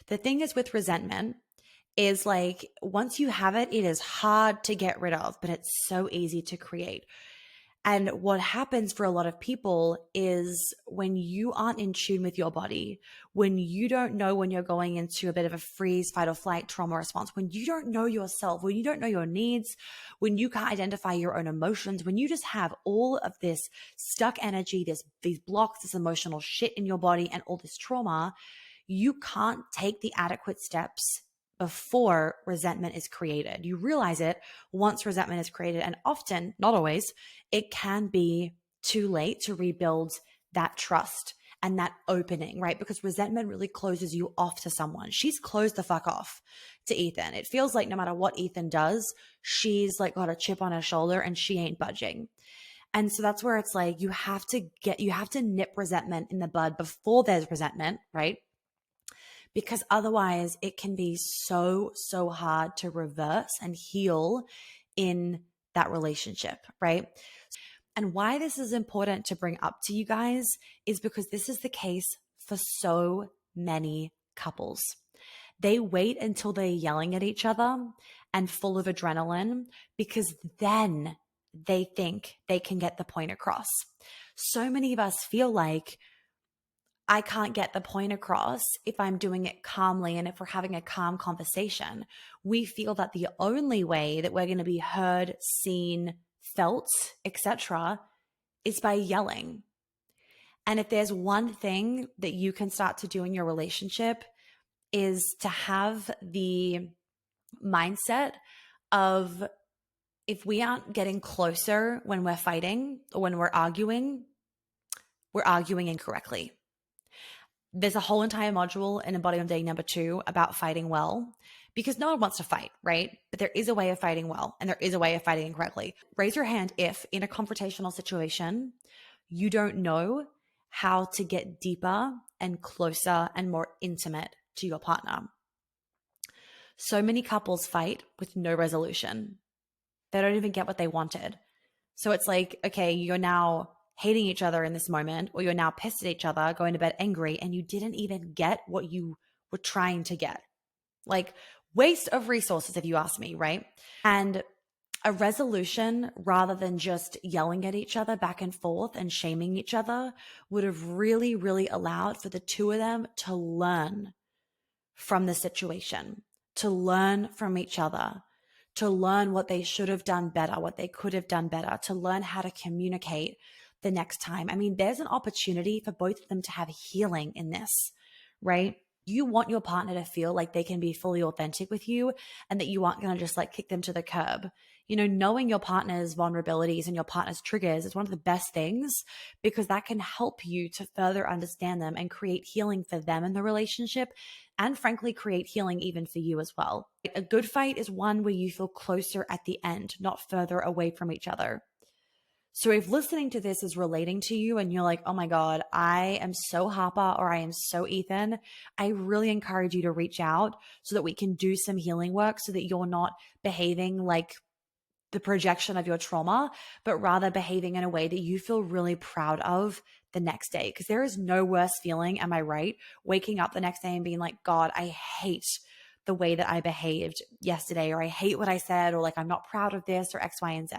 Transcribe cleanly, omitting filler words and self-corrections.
The thing is with resentment is like once you have it, it is hard to get rid of, but it's so easy to create. And what happens for a lot of people is when you aren't in tune with your body, when you don't know when you're going into a bit of a freeze, fight or flight trauma response, when you don't know yourself, when you don't know your needs, when you can't identify your own emotions, when you just have all of this stuck energy, these blocks, this emotional shit in your body and all this trauma, you can't take the adequate steps before resentment is created. You realize it once resentment is created, and often, not always, it can be too late to rebuild that trust and that opening, right? Because resentment really closes you off to someone. She's closed the fuck off to Ethan. It feels like no matter what Ethan does, she's like got a chip on her shoulder and she ain't budging. And so that's where it's like you have to nip resentment in the bud before there's resentment, right? Because otherwise it can be so, so hard to reverse and heal in that relationship, right? And why this is important to bring up to you guys is because this is the case for so many couples. They wait until they're yelling at each other and full of adrenaline because then they think they can get the point across. So many of us feel like I can't get the point across if I'm doing it calmly and if we're having a calm conversation. We feel that the only way that we're going to be heard, seen, felt, etc., is by yelling. And if there's one thing that you can start to do in your relationship is to have the mindset of if we aren't getting closer when we're fighting or when we're arguing incorrectly. There's a whole entire module in Embodiment Day number 2 about fighting well, because no one wants to fight, right? But there is a way of fighting well, and there is a way of fighting incorrectly. Raise your hand if in a confrontational situation, you don't know how to get deeper and closer and more intimate to your partner. So many couples fight with no resolution. They don't even get what they wanted. So it's like, okay, you're now hating each other in this moment, or you're now pissed at each other, going to bed angry, and you didn't even get what you were trying to get. Like waste of resources, if you ask me, right? And a resolution rather than just yelling at each other back and forth and shaming each other would have really, really allowed for the two of them to learn from the situation, to learn from each other, to learn what they should have done better, what they could have done better, to learn how to communicate the next time. I mean, there's an opportunity for both of them to have healing in this, right? You want your partner to feel like they can be fully authentic with you and that you aren't going to just like kick them to the curb. You know, knowing your partner's vulnerabilities and your partner's triggers is one of the best things because that can help you to further understand them and create healing for them in the relationship and frankly, create healing even for you as well. A good fight is one where you feel closer at the end, not further away from each other. So if listening to this is relating to you and you're like, oh my God, I am so Harper or I am so Ethan, I really encourage you to reach out so that we can do some healing work so that you're not behaving like the projection of your trauma, but rather behaving in a way that you feel really proud of the next day. Because there is no worse feeling, am I right? Waking up the next day and being like, God, I hate the way that I behaved yesterday, or I hate what I said, or like I'm not proud of this, or X, Y, and Z.